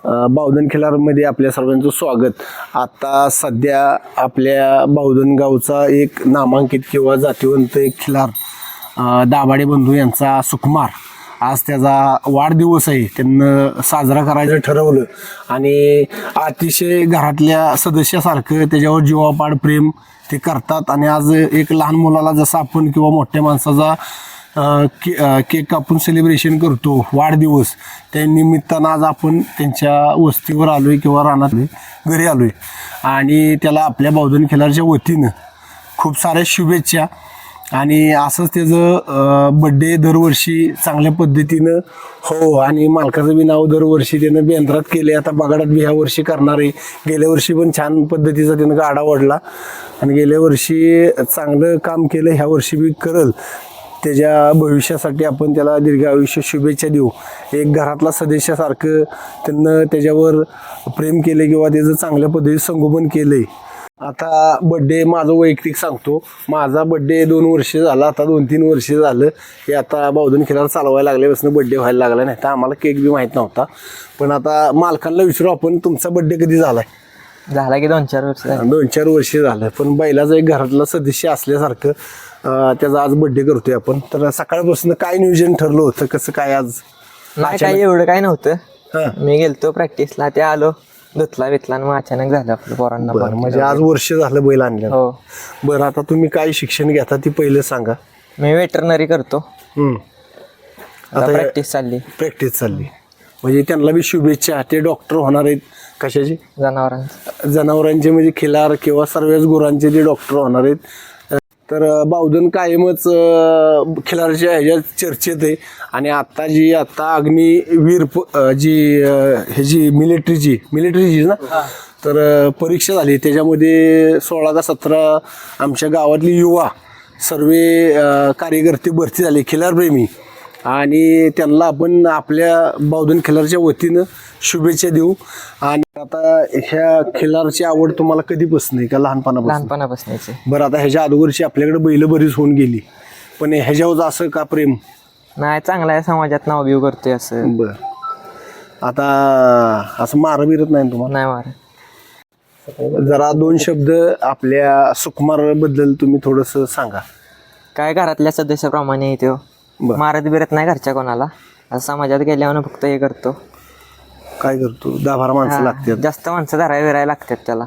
बावधन खिलारमध्ये आपल्या सर्वांचं स्वागत. आता सध्या आपल्या बावधन गावचा एक नामांकित किंवा जातीवंत एक खिलार दाभाडे बंधू यांचा सुकुमार, आज त्याचा वाढदिवस आहे, त्यांना साजरा करायचं ठरवलं आणि अतिशय घरातल्या सदस्यासारखं त्याच्यावर जीवापाड प्रेम ते करतात. आणि आज एक लहान मुलाला जसं आपण किंवा मोठ्या माणसाचा केक कापून सेलिब्रेशन करतो वाढदिवस, त्या निमित्तानं आज आपण त्यांच्या वस्तीवर आलो आहे किंवा रानात घरी आलो आहे आणि त्याला आपल्या बावधन खिलारच्या वतीनं खूप साऱ्या शुभेच्छा. आणि असंच त्याचं बड्डे दरवर्षी चांगल्या पद्धतीनं हो, आणि मालकाचं बी नाव दरवर्षी त्यानं बेंद्रात केले, आता बगाडात बी ह्या वर्षी करणार आहे. गेल्या वर्षी पण छान पद्धतीचा त्यानं गाडा ओढला आणि गेल्या वर्षी चांगलं काम केलं, ह्या वर्षी बी करल. त्याच्या भविष्यासाठी आपण त्याला दीर्घ आयुष्य शुभेच्छा देऊ. एक घरातला सदस्यासारखं त्यांनं त्याच्यावर प्रेम केले किंवा त्याचं चांगल्या पद्धतीने संगोपन केलं आहे. आता बड्डे माझं वैयक्तिक सांगतो, माझा बड्डे 2 वर्ष झाला, आता 2-3 वर्ष झालं हे आता बावधन खिलार चालवायला लागल्यापासून बड्डे व्हायला लागला. नाही तर आम्हाला केक बी माहीत नव्हता, पण आता मालकांना विचारू आपण, तुमचा बड्डे कधी झाला आहे? झाला की 2-4 वर्ष. 2-4 वर्ष झालं, पण बैलाचं एक घरातला सदस्य असल्यासारखं त्याचा आज बड्डे करतोय आपण. तर सकाळपासून काय नियोजन ठरलं होतं, कसं काय आज? नाही काय एवढं काय नव्हतं, मी गेलतो प्रॅक्टिसला, ते आलो धुतला बितला आणि मग अचानक झालं आपलं पोरांना. म्हणजे आज वर्ष झालं बैल आणलं. हो. बरं, आता तुम्ही काय शिक्षण घेता ती पहिलं सांगा. मी वेटरनरी करतो. आता प्रॅक्टिस चालली म्हणजे त्यांना बी शुभेच्छा. ते डॉक्टर होणार आहेत कशाचे? जनावरांचे म्हणजे खिलार किंवा सर्वच गुरांचे ते डॉक्टर होणार आहेत. तर बावधन कायमच खिलारच्या ह्याच्यात चर्चेत आहे. आणि आता अग्निवीर जी मिलिटरीची ना, तर परीक्षा झाली, त्याच्यामध्ये 16 का 17 आमच्या गावातली युवा सर्व कार्यकर्ते भरती झाले, खिलारप्रेमी, आणि त्यांना आपण आपल्या बावधन खिलारच्या वतीनं शुभेच्छा देऊ. आणि आता ह्या खिलारची आवड तुम्हाला कधीपासून आहे का लहानपणापासून? बरं, आता ह्याच्या अगोदरची आपल्याकडे बैल बरीच होऊन गेली, पण ह्याच्यावर असं का प्रेम? नाही, चांगला आहे, समाजात नाव बिव करतोय असं. बरं, आता असं मारबिरत नाही तुम्हाला? नाही मार. जरा 2 शब्द आपल्या सुकुमार बद्दल तुम्ही थोडंसं सांगा. काय घरातल्या सदस्याप्रमाणे तो मारत बिरत नाही घरच्या कोणाला, समाजात गेल्यावर फक्त हे करतो. काय करतो? 10-12 माणसं लागतात, जास्त माणसं धरायला विरायला लागतात त्याला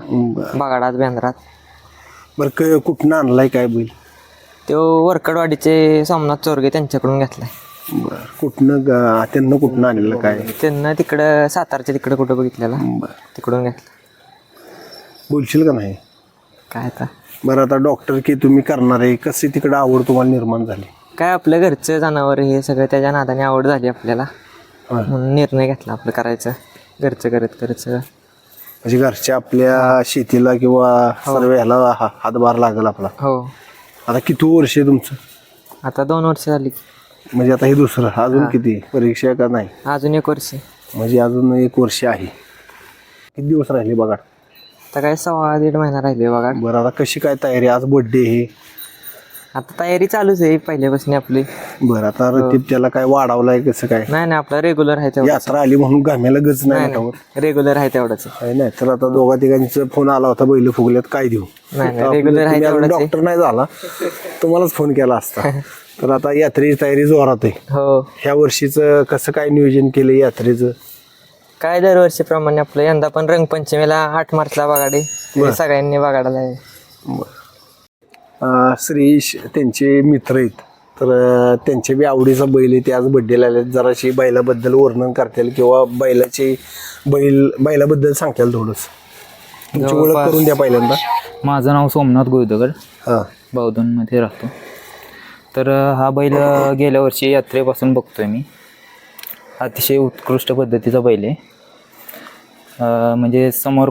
बगाडात बेंद्रात. बरं, कुठनं आणलाय काय बैल? तो वरकडवाडीचे सोमनाथ चोरगे त्यांच्याकडून घेतलाय. बरं, त्यांना कुठनं आणलेलं काय? त्यांना तिकडं सातारच्या तिकडं कुठं बघितलेला, तिकडून घेतला. बोलशील का नाही काय आता? बरं, आता डॉक्टर की तुम्ही करणार आहे, कशी तिकडं आवड तुम्हाला निर्माण झाली? काय आपलं घरचं जनावर हे सगळं त्याच्या नादाने आवड झाली आपल्याला, म्हणून निर्णय घेतला आपलं करायचं, घरचं करत सगळं. म्हणजे घरच्या आपल्या शेतीला किंवा सर्व ह्याला हातभार लागेल आपला. हो. आता किती वर्ष आहे तुमचं? आता 2 वर्ष झाली. म्हणजे आता हे दुसरं, अजून किती परीक्षा का नाही? अजून 1 वर्ष. म्हणजे अजून 1 वर्ष आहे. किती दिवस राहिले बघा? आता काय 1.5-1.5 महिना राहिले बघा. बरं, आता कशी काय तयारी? आज बड्डे हे, आता तयारी चालूच आहे पहिल्यापासून आपली. बरं, आता रतीब त्याला काय वाढवलाय कसं काय? नाही आपलं रेग्युलर आहे तेवढं. यात्रा आली म्हणून घाम्याला गच नाही, रेग्युलर आहे तेवढंच. नाही तर आता 2-3 फोन आला होता, बैल फुगल्यात काय देऊ? नाही रेग्युलर आहे तेवढंच. डॉक्टर नाही झाला तुम्हालाच फोन केला असता. तर आता यात्रेची तयारी जोरात आहे. हो. ह्या वर्षीचं कसं काय नियोजन केलं यात्रेचं? काय दरवर्षीप्रमाणे आपलं यंदा पण रंगपंचमीला 8 मार्चला बगाडे, सगळ्यांनी बगाडायला आहे. श्रीश त्यांचे मित्र आहेत, तर त्यांचे बी आवडीचा बैल आहे, ते आज बड्डेला आले. जराशी बैलाबद्दल वर्णन करतील किंवा बैलाबद्दल सांगताल थोडंसं, तुमची ओळख करून द्या पहिल्यांदा. माझं नाव सोमनाथ गोविंदगड, बावधनमध्ये राहतो. तर हा बैल गेल्या वर्षी यात्रेपासून बघतोय मी. अतिशय उत्कृष्ट पद्धतीचा बैल आहे. म्हणजे समोर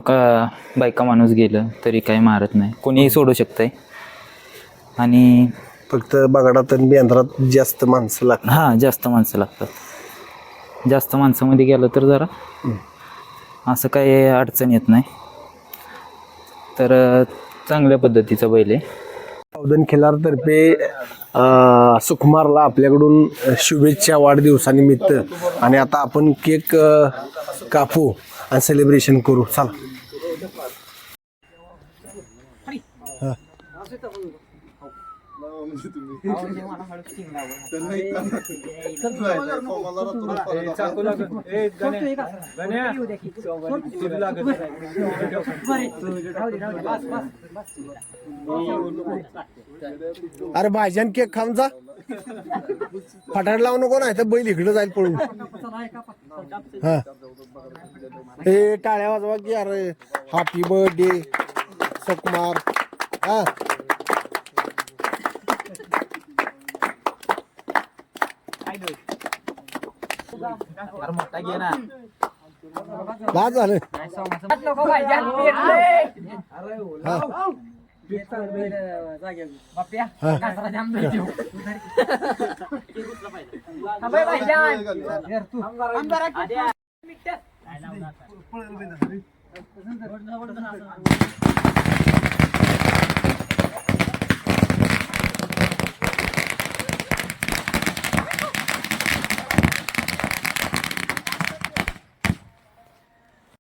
बायका माणूस गेलं तरी काही मारत नाही, कोणीही सोडू शकतंय. आणि फक्त बगाडात आणि बेंद्रात जास्त माणसं लागतात. जास्त माणसं लागतात. जास्त माणसामध्ये गेलं तर जरा असं काही अडचण येत नाही. तर चांगल्या पद्धतीचा बैल आहे. बावधन खिलारतर्फे सुकुमारला आपल्याकडून शुभेच्छा वाढदिवसानिमित्त. आणि आता आपण केक कापू आणि सेलिब्रेशन करू. चला. अरे भाज्यान केक खाऊन जा. फटाड लावू नको, नाही तर बैल इकडे जाईल पळून. हा हे टाळ्या वाजवा की अरे हॅपी बर्थडे सुकुमार. हा बाद झालं.